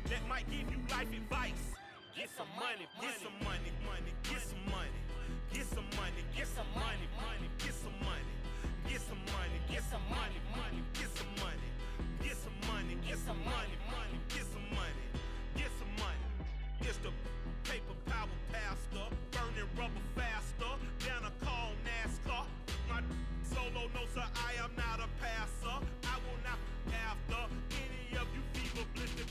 that might give you life advice. Get some money, get some money, get some money, get some money, get some money, get some money, get some money, get some money, get some money, get some money, get some money, get some money, get some money. It's the paper power pastor, burning rubber faster, down a call NASCAR. My solo notes are I am not a passer. I will not after any of you fever blistered.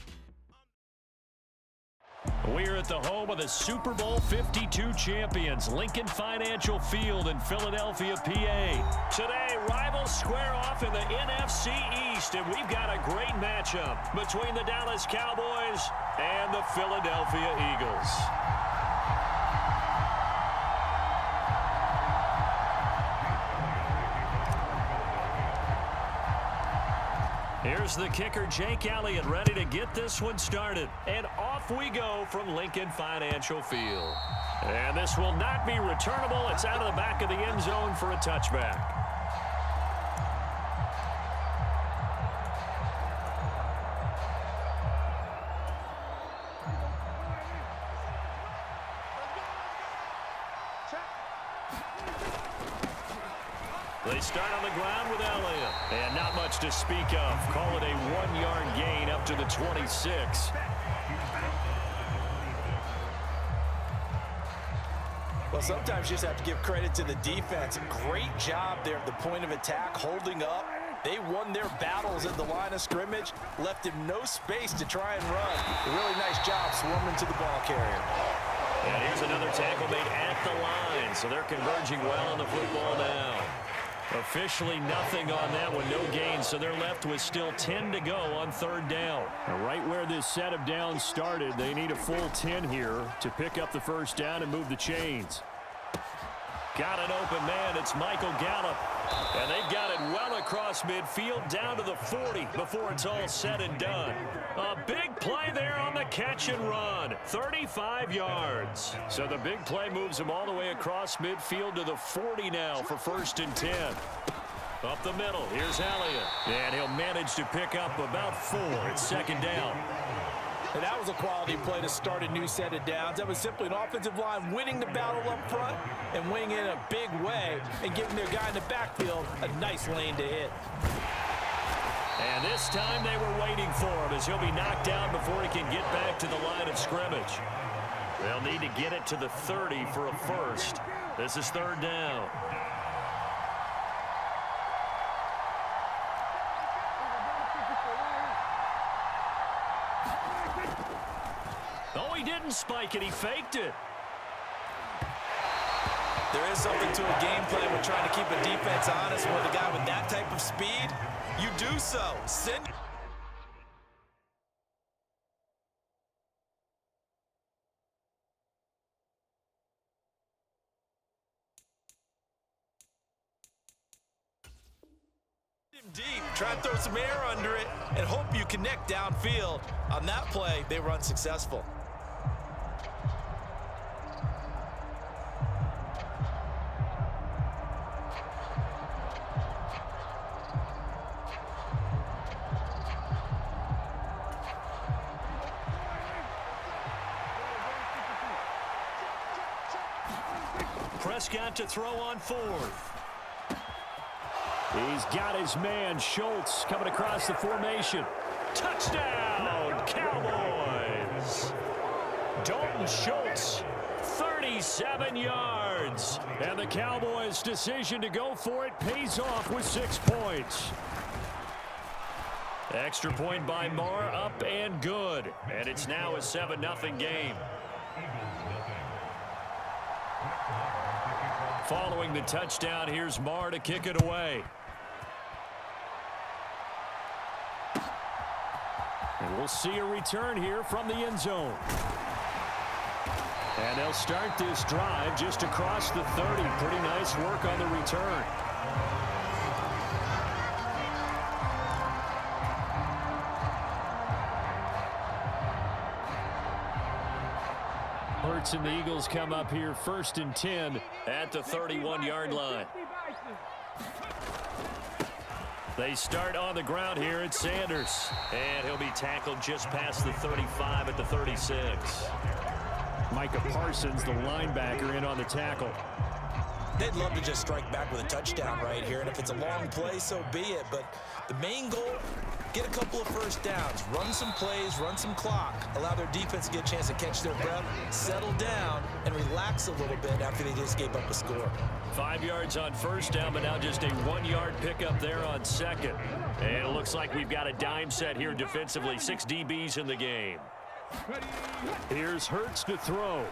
We're at the home of the Super Bowl 52 champions, Lincoln Financial Field in Philadelphia, PA. Today, rivals square off in the NFC East, and we've got a great matchup between the Dallas Cowboys and the Philadelphia Eagles. Here's the kicker, Jake Elliott, ready to get this one started. And off we go from Lincoln Financial Field. And this will not be returnable. It's out of the back of the end zone for a touchback. They start on the ground with Elliott. And not much to speak of. Call it a 1-yard gain up to the 26. Well, sometimes you just have to give credit to the defense. Great job there at the point of attack, holding up. They won their battles at the line of scrimmage, left him no space to try and run. A really nice job swarming to the ball carrier. And here's another tackle made at the line. So they're converging well on the football now. Officially nothing on that one, no gain, so they're left with still 10 to go on third down. Now, right where this set of downs started, they need a full 10 here to pick up the first down and move the chains. Got an open man, it's Michael Gallup. And they've got it well across midfield, down to the 40 before it's all said and done. A big play there on the catch and run, 35 yards. So the big play moves them all the way across midfield to the 40 now for 1st and 10. Up the middle, here's Elliott. And he'll manage to pick up about 4 at 2nd down. And that was a quality play to start a new set of downs. That was simply an offensive line winning the battle up front and winning in a big way and giving their guy in the backfield a nice lane to hit. And this time they were waiting for him as he'll be knocked down before he can get back to the line of scrimmage. They'll need to get it to the 30 for a first. This is 3rd down. Oh, he didn't spike it. He faked it. There is something to a game plan with trying to keep a defense honest with a guy with that type of speed. You do so. Send him deep. Try to throw some air under it and hope you connect downfield. On that play, they were unsuccessful. Prescott to throw on 4th. He's got his man, Schultz, coming across the formation. Touchdown, Cowboys! Dalton Schultz, 37 yards. And the Cowboys' decision to go for it pays off with 6 points. Extra point by Marr, up and good. And it's now a 7-0 game. Following the touchdown, here's Marr to kick it away. And we'll see a return here from the end zone. And they'll start this drive just across the 30. Pretty nice work on the return. Hurts and the Eagles come up here 1st and 10 at the 31-yard line. They start on the ground here at Sanders. And he'll be tackled just past the 35 at the 36. Micah Parsons, the linebacker, in on the tackle. They'd love to just strike back with a touchdown right here, and if it's a long play, so be it. But the main goal, get a couple of first downs, run some plays, run some clock, allow their defense to get a chance to catch their breath, settle down, and relax a little bit after they just gave up a score. 5 yards on first down, but now just a 1-yard pickup there on second. And it looks like we've got a dime set here defensively. 6 DBs in the game. Here's Hurts to throw.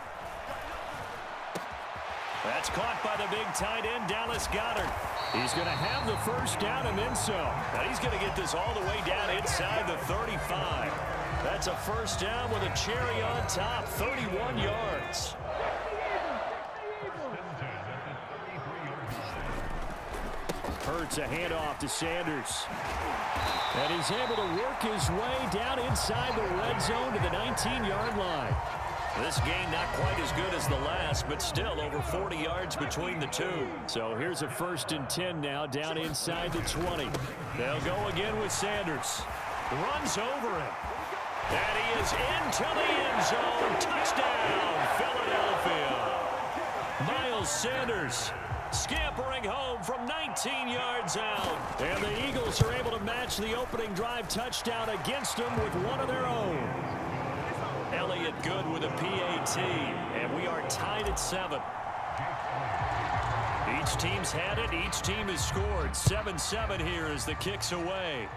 That's caught by the big tight end, Dallas Goedert. He's going to have the first down and then some. And he's going to get this all the way down inside the 35. That's a first down with a cherry on top, 31 yards. Hurts a handoff to Sanders. And he's able to work his way down inside the red zone to the 19-yard line. This game not quite as good as the last, but still over 40 yards between the two. So here's a 1st and 10 now down inside the 20. They'll go again with Sanders. Runs over him. And he is into the end zone. Touchdown, Philadelphia. Miles Sanders scampering home from 19 yards out. And the Eagles are able to match the opening drive touchdown against them with one of their own. Elliott good with a PAT, and we are tied at 7. Each team's had it. Each team has scored. 7-7 here as the kick's away.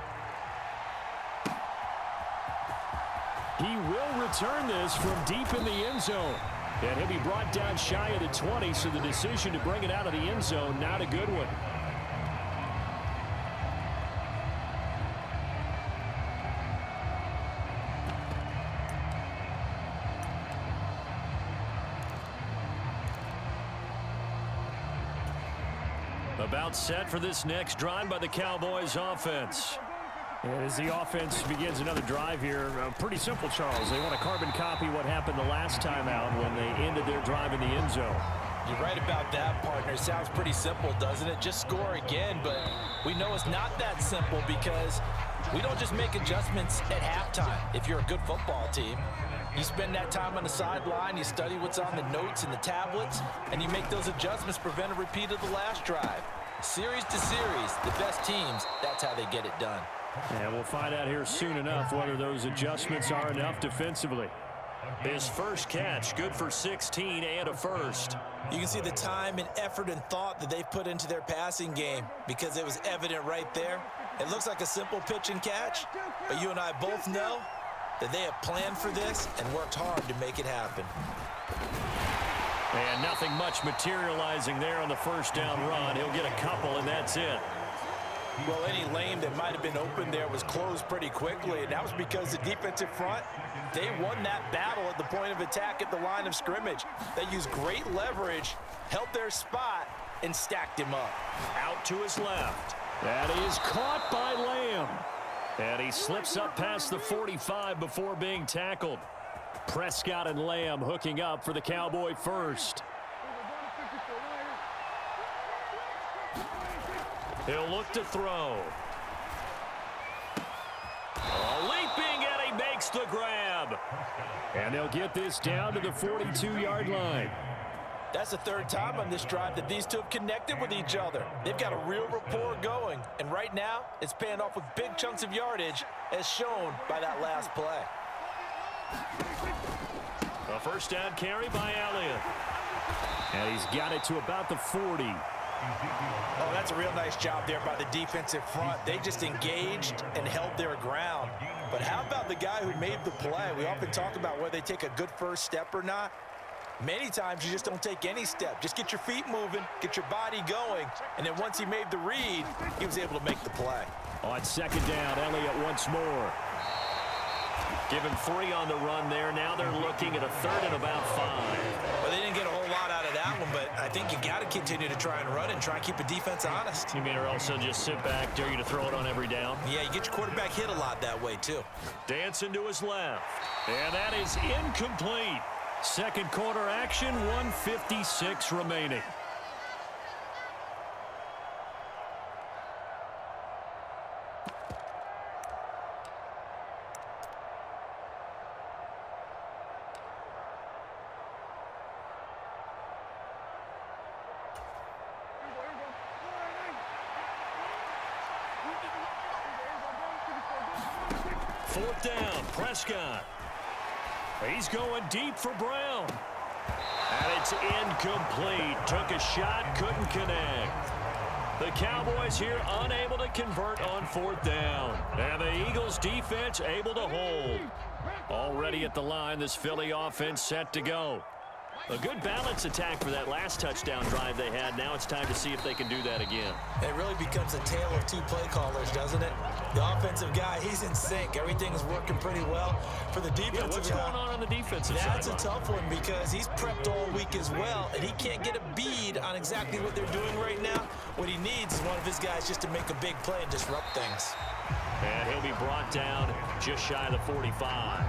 He will return this from deep in the end zone. And he'll be brought down shy of the 20, so the decision to bring it out of the end zone, not a good one. About set for this next drive by the Cowboys offense. And as the offense begins another drive here, pretty simple, Charles. They want to carbon copy what happened the last time out when they ended their drive in the end zone. You're right about that, partner. It sounds pretty simple, doesn't it? Just score again, but we know it's not that simple because we don't just make adjustments at halftime. If you're a good football team, you spend that time on the sideline, you study what's on the notes and the tablets, and you make those adjustments to prevent a repeat of the last drive. Series to series, the best teams, that's how they get it done. And we'll find out here soon enough whether those adjustments are enough defensively. His first catch, good for 16 and a first. You can see the time and effort and thought that they've put into their passing game because it was evident right there. It looks like a simple pitch and catch, but you and I both know that they have planned for this and worked hard to make it happen. And nothing much materializing there on the first down run. He'll get a couple, and that's it. Well, any lane that might have been open there was closed pretty quickly, and that was because the defensive front, they won that battle at the point of attack at the line of scrimmage. They used great leverage, held their spot, and stacked him up. Out to his left. That is caught by Lamb. And he slips up past the 45 before being tackled. Prescott and Lamb hooking up for the Cowboy first. He'll look to throw. Leaping, and he makes the grab. And they'll get this down to the 42-yard line. That's the third time on this drive that these two have connected with each other. They've got a real rapport going, and right now it's paying off with big chunks of yardage as shown by that last play. A first down carry by Elliott. And he's got it to about the 40. Oh, that's a real nice job there by the defensive front. They just engaged and held their ground. But how about the guy who made the play? We often talk about whether they take a good first step or not. Many times you just don't take any step. Just get your feet moving, get your body going, and then once he made the read, he was able to make the play. On second down, Elliott once more. Give him 3 on the run there. Now they're looking at a third and about 5. Well, they didn't get a whole lot out of that one, but I think you got to continue to try and run and try and keep the defense honest. You mean or also just sit back, dare you to throw it on every down? Yeah, you get your quarterback hit a lot that way, too. Dancing to his left. And that is incomplete. Second quarter action, 1:56 remaining. 4th down, Prescott. He's going deep for Brown. And it's incomplete. Took a shot, couldn't connect. The Cowboys here unable to convert on 4th down. And the Eagles defense able to hold. Already at the line, this Philly offense set to go. A good balance attack for that last touchdown drive they had. Now it's time to see if they can do that again. It really becomes a tale of two play callers, doesn't it? The offensive guy, he's in sync. Everything is working pretty well. For the defensive guy, what's going on the defensive side? That's a tough one because he's prepped all week as well, and he can't get a bead on exactly what they're doing right now. What he needs is one of his guys just to make a big play and disrupt things. And he'll be brought down just shy of the 45.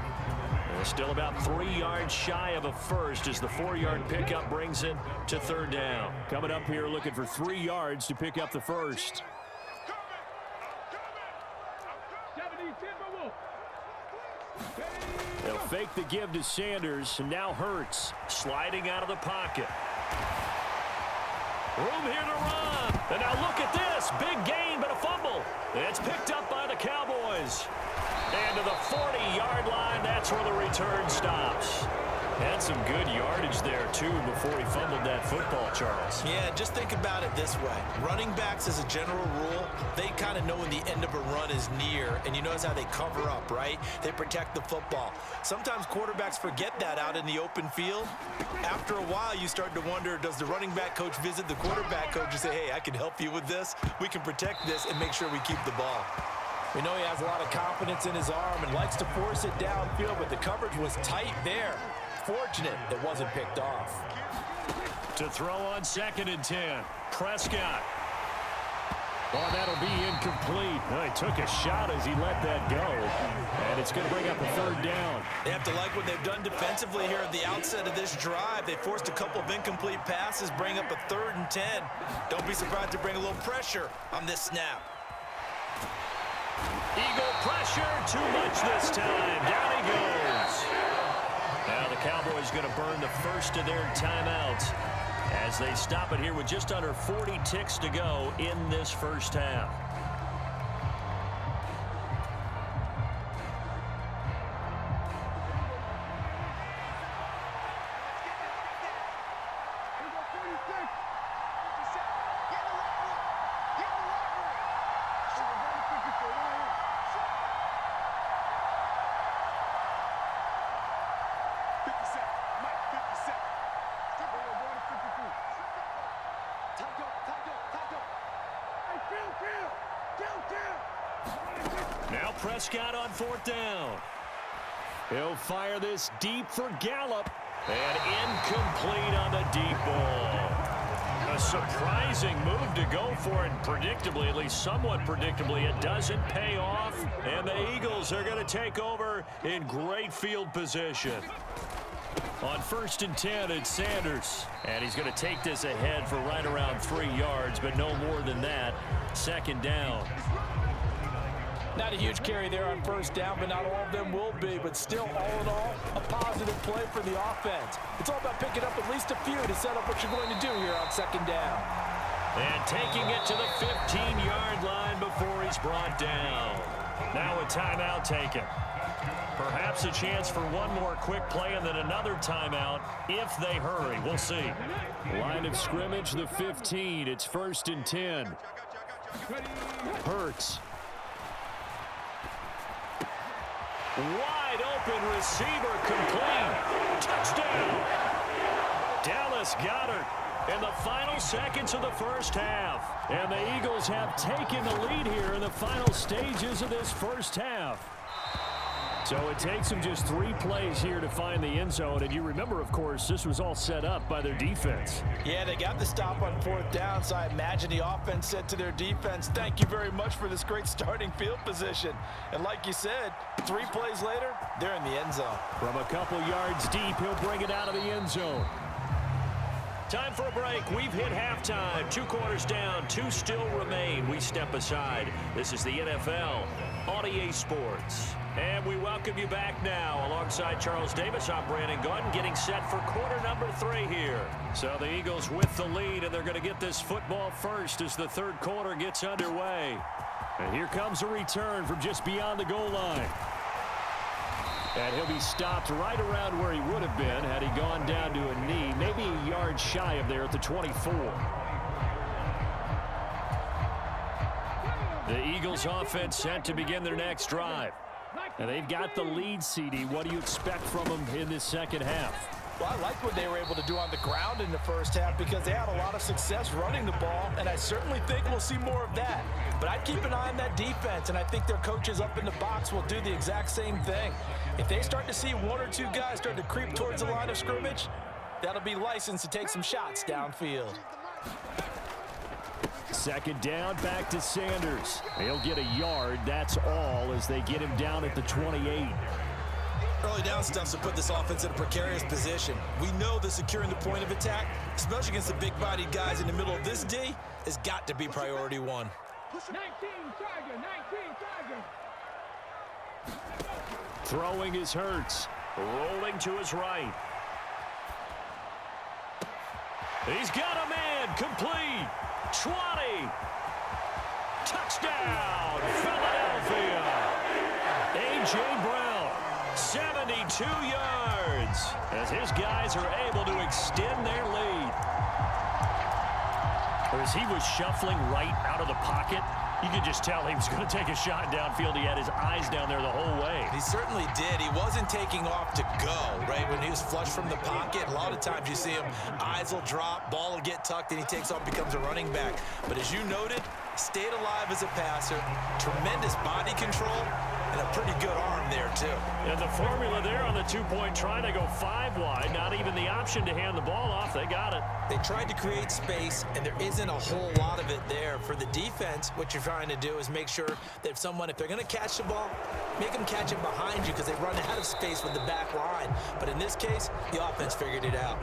Still about 3 yards shy of a first as the 4-yard pickup brings it to 3rd down. Coming up here looking for 3 yards to pick up the first. They'll fake the give to Sanders, and now Hurts sliding out of the pocket. Room here to run. And now look at this. Big gain, but a fumble. It's picked up by the Cowboys. And to the 40-yard line, that's where the return stops. Had some good yardage there, too, before he fumbled that football, Charles. Yeah, just think about it this way. Running backs, as a general rule, they kind of know when the end of a run is near, and you notice how they cover up, right? They protect the football. Sometimes quarterbacks forget that out in the open field. After a while, you start to wonder, does the running back coach visit the quarterback coach and say, hey, I can help you with this? We can protect this and make sure we keep the ball. We know he has a lot of confidence in his arm and likes to force it downfield, but the coverage was tight there. Fortunate it wasn't picked off. To throw on 2nd and 10, Prescott. Oh, that'll be incomplete. Oh, he took a shot as he let that go. And it's going to bring up a 3rd down. They have to like what they've done defensively here at the outset of this drive. They forced a couple of incomplete passes, bring up a 3rd and 10. Don't be surprised to bring a little pressure on this snap. Eagle pressure, too much this time. Down he goes. Now the Cowboys going to burn the first of their timeouts as they stop it here with just under 40 ticks to go in this first half. Now Prescott on 4th down. He'll fire this deep for Gallup. And incomplete on the deep ball. A surprising move to go for it. Predictably, at least somewhat predictably, it doesn't pay off. And the Eagles are going to take over in great field position. On 1st and 10, it's Sanders. And he's going to take this ahead for right around 3 yards, but no more than that. 2nd down. Not a huge carry there on 1st down, but not all of them will be. But still, all in all, a positive play for the offense. It's all about picking up at least a few to set up what you're going to do here on 2nd down. And taking it to the 15-yard line before he's brought down. Now a timeout taken. Perhaps a chance for one more quick play and then another timeout if they hurry. We'll see. Line of scrimmage, the 15. It's 1st and 10. Hurts. Wide open receiver complete. Touchdown. Dallas Goedert in the final seconds of the first half. And the Eagles have taken the lead here in the final stages of this first half. So it takes them just 3 plays here to find the end zone. And you remember, of course, this was all set up by their defense. Yeah, they got the stop on 4th down, so I imagine the offense said to their defense, thank you very much for this great starting field position. And like you said, 3 plays later, they're in the end zone. From a couple yards deep, he'll bring it out of the end zone. Time for a break. We've hit halftime. 2 quarters down, 2 still remain. We step aside. This is the NFL on EA Sports. And we welcome you back now. Alongside Charles Davis, I'm Brandon Gordon, getting set for quarter number 3 here. So the Eagles with the lead, and they're going to get this football first as the 3rd quarter gets underway. And here comes a return from just beyond the goal line. And he'll be stopped right around where he would have been had he gone down to a knee, maybe a yard shy of there at the 24. The Eagles offense set to begin their next drive. And they've got the lead, CD. What do you expect from them in this second half? Well, I like what they were able to do on the ground in the first half because they had a lot of success running the ball, and I certainly think we'll see more of that. But I'd keep an eye on that defense, and I think their coaches up in the box will do the exact same thing. If they start to see one or two guys start to creep towards the line of scrimmage, that'll be licensed to take some shots downfield. Second down, back to Sanders. He'll get a yard, that's all, as they get him down at the 28. Early down stuff to put this offense in a precarious position. We know that securing the point of attack, especially against the big-bodied guys in the middle of this D, has got to be priority one. 19 Tiger, 19 Tiger. Throwing is Hurts. Rolling to his right. He's got a man, complete. 20. Touchdown, Philadelphia. A.J. Brown, 72 yards, as his guys are able to extend their lead. As he was shuffling right out of the pocket, you could just tell he was going to take a shot downfield. He had his eyes down there the whole way. He certainly did. He wasn't taking off to go, right? When he was flushed from the pocket, a lot of times you see him, eyes will drop, ball will get tucked, and he takes off, becomes a running back. But as you noted, stayed alive as a passer, tremendous body control, and a pretty good arm there, too. And the formula there on the two-point try to go 5 wide, not even the option to hand the ball off. They got it. They tried to create space, and there isn't a whole lot of it there. For the defense, what you're trying to do is make sure that if they're going to catch the ball, make them catch it behind you because they run out of space with the back line. But in this case, the offense figured it out.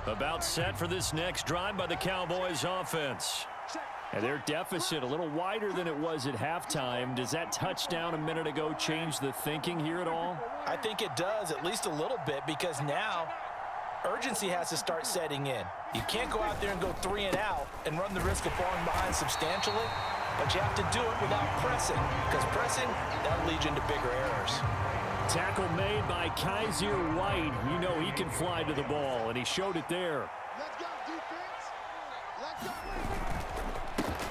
About set for this next drive by the Cowboys offense. And their deficit a little wider than it was at halftime. Does that touchdown a minute ago change the thinking here at all? I think it does, at least a little bit, because now urgency has to start setting in. You can't go out there and go 3 and out and run the risk of falling behind substantially, but you have to do it without pressing, because pressing, that'll lead you into bigger errors. Tackle made by Kaiser White. You know he can fly to the ball, and he showed it there. Let's go, defense. Let's go.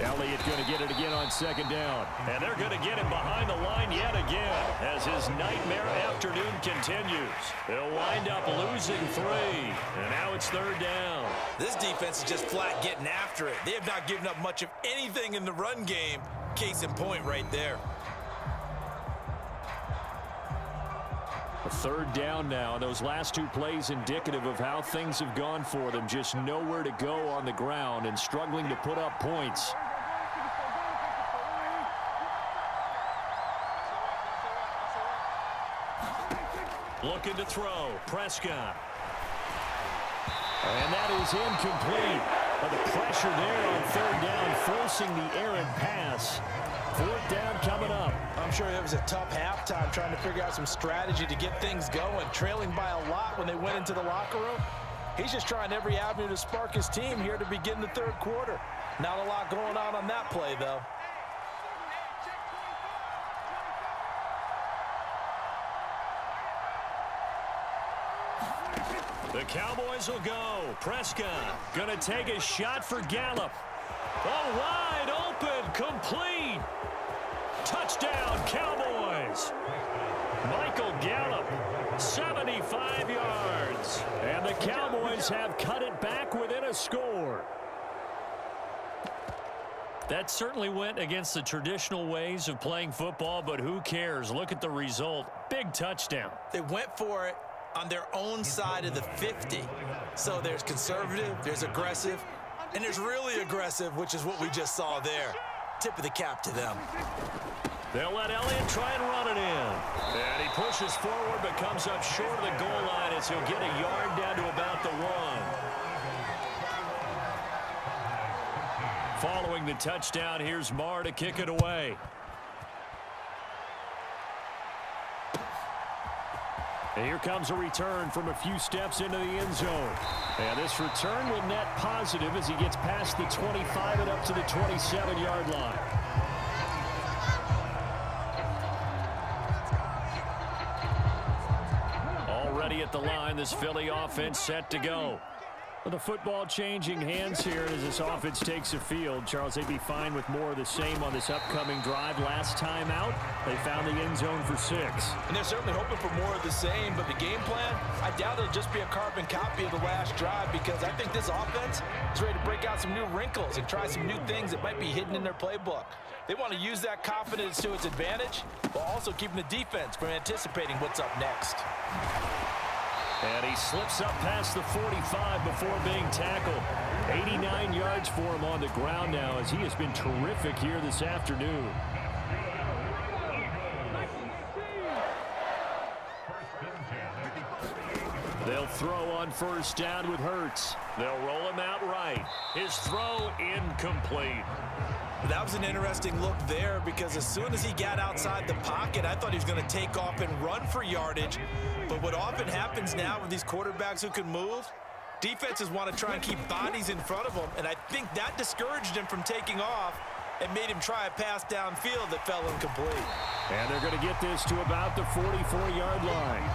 Elliott going to get it again on second down. And they're going to get him behind the line yet again as his nightmare afternoon continues. They'll wind up losing 3. And now it's third down. This defense is just flat getting after it. They have not given up much of anything in the run game. Case in point right there. A third down now. Those last 2 plays indicative of how things have gone for them. Just nowhere to go on the ground and struggling to put up points. Looking to throw. Prescott. And that is incomplete. But the pressure there on third down, forcing the errant pass. Fourth down coming up. I'm sure it was a tough halftime trying to figure out some strategy to get things going, trailing by a lot when they went into the locker room. He's just trying every avenue to spark his team here to begin the third quarter. Not a lot going on that play, though. The Cowboys will go. Prescott going to take a shot for Gallup. Oh, wide open, complete. Touchdown, Cowboys. Michael Gallup, 75 yards. And the Cowboys have cut it back within a score. That certainly went against the traditional ways of playing football, but who cares? Look at the result. Big touchdown. They went for it on their own side of the 50. So there's conservative, there's aggressive, and there's really aggressive, which is what we just saw there. Tip of the cap to them. They'll let Elliott try and run it in. And he pushes forward but comes up short of the goal line as he'll get a yard down to about the 1. Following the touchdown, here's Marr to kick it away. And here comes a return from a few steps into the end zone. And this return will net positive as he gets past the 25 and up to the 27-yard line. ready at the line. This Philly offense set to go. Well, the football changing hands here as this offense takes the field. Charles, they'd be fine with more of the same on this upcoming drive. Last time out, they found the end zone for 6. And they're certainly hoping for more of the same, but the game plan, I doubt it'll just be a carbon copy of the last drive, because I think this offense is ready to break out some new wrinkles and try some new things that might be hidden in their playbook. They want to use that confidence to its advantage, while also keeping the defense from anticipating what's up next. And he slips up past the 45 before being tackled. 89 yards for him on the ground now, as he has been terrific here this afternoon. They'll throw on first down with Hurts. They'll roll him out right. His throw incomplete. That was an interesting look there, because as soon as he got outside the pocket, I thought he was going to take off and run for yardage. But what often happens now with these quarterbacks who can move, defenses want to try and keep bodies in front of them, and I think that discouraged him from taking off and made him try a pass downfield that fell incomplete. And they're going to get this to about the 44-yard line.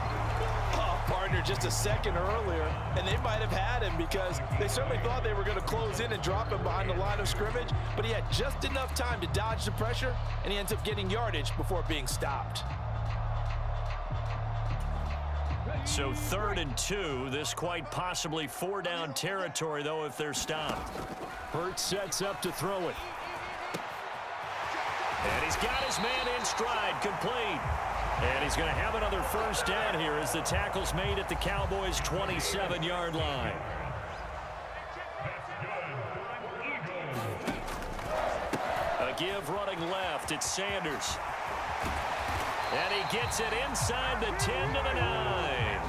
Partner just a second earlier, and they might have had him, because they certainly thought they were going to close in and drop him behind the line of scrimmage, but he had just enough time to dodge the pressure, and he ends up getting yardage before being stopped. So 3rd and 2, this quite possibly 4-down territory, though, if they're stopped. Hurts sets up to throw it. And he's got his man in stride, complete. And he's going to have another first down here as the tackle's made at the Cowboys' 27-yard line. A give running left. It's Sanders. And he gets it inside the 10 to the 9.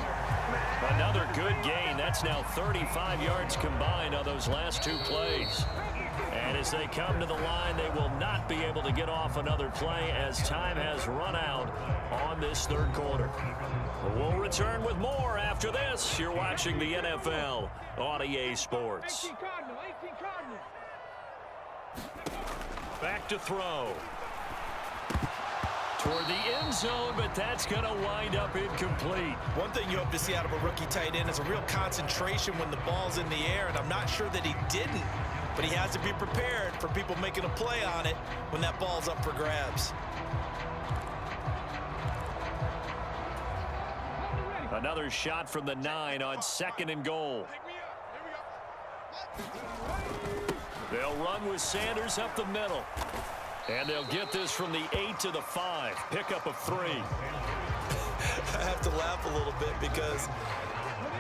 Another good gain. That's now 35 yards combined on those last 2 plays. And as they come to the line, they will not be able to get off another play as time has run out on this 3rd quarter. We'll return with more after this. You're watching the NFL on EA Sports. Back to throw. Toward the end zone, but that's going to wind up incomplete. One thing you hope to see out of a rookie tight end is a real concentration when the ball's in the air, and I'm not sure that he didn't. But he has to be prepared for people making a play on it when that ball's up for grabs. Another shot from the 9 on 2nd and goal. They'll run with Sanders up the middle. And they'll get this from the 8 to the 5. Pickup of 3. I have to laugh a little bit, because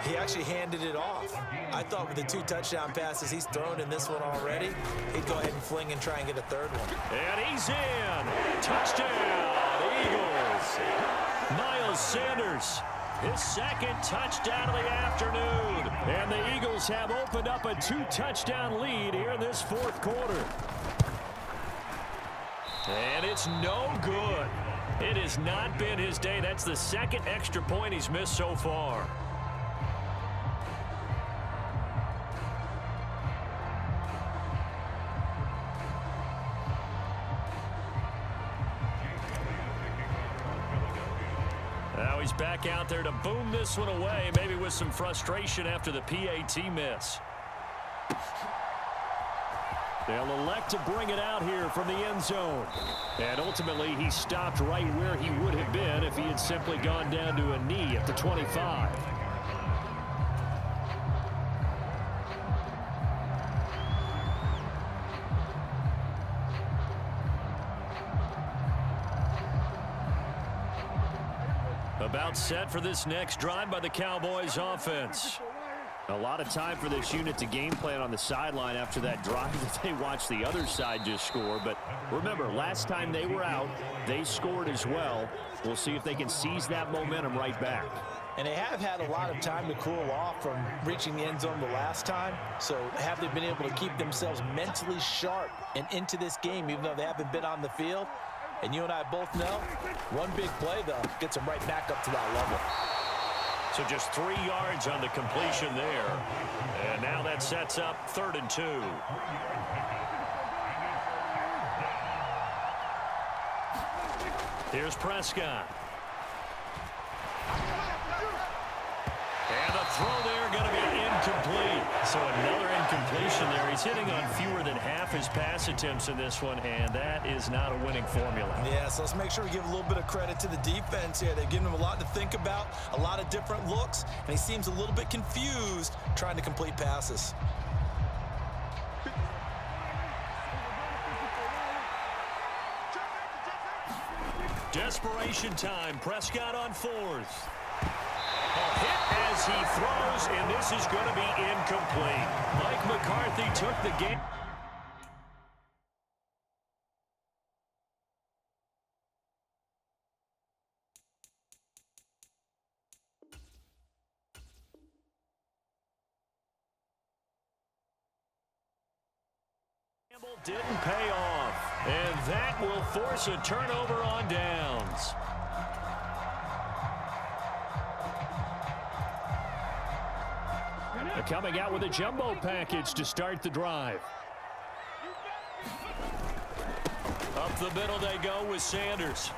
he actually handed it off. I thought with the 2 touchdown passes he's thrown in this one already, he'd go ahead and fling and try and get a 3rd one. And he's in. Touchdown, Eagles. Miles Sanders, his 2nd touchdown of the afternoon. And the Eagles have opened up a 2-touchdown lead here in this 4th quarter. And it's no good. It has not been his day. That's the 2nd extra point he's missed so far. Now he's back out there to boom this one away, maybe with some frustration after the PAT miss. They'll elect to bring it out here from the end zone. And ultimately, he stopped right where he would have been if he had simply gone down to a knee at the 25. About set for this next drive by the Cowboys offense. A lot of time for this unit to game plan on the sideline after that drive that they watched the other side just score. But remember, last time they were out, they scored as well. We'll see if they can seize that momentum right back. And they have had a lot of time to cool off from reaching the end zone the last time. So have they been able to keep themselves mentally sharp and into this game, even though they haven't been on the field? And you and I both know, one big play, though, gets them right back up to that level. So just 3 yards on the completion there. And now that sets up 3rd and 2. Here's Prescott. So another incompletion there. He's hitting on fewer than half his pass attempts in this one, and that is not a winning formula. Yeah, so let's make sure we give a little bit of credit to the defense here. They've given him a lot to think about, a lot of different looks, and he seems a little bit confused trying to complete passes. Desperation time. Prescott on fourth. A hit as he throws, and this is going to be incomplete. Mike McCarthy took the game. Didn't pay off, and that will force a turnover on downs. They're coming out with a jumbo package to start the drive. Up the middle they go with Sanders.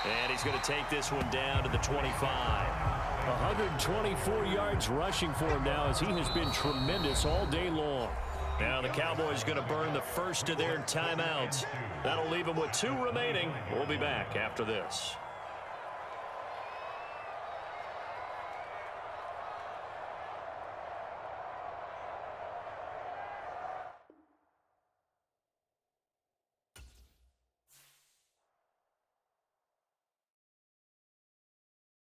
And he's going to take this one down to the 25. 124 yards rushing for him now as he has been tremendous all day long. Now the Cowboys going to burn the first of their timeouts. That'll leave them with 2 remaining. We'll be back after this.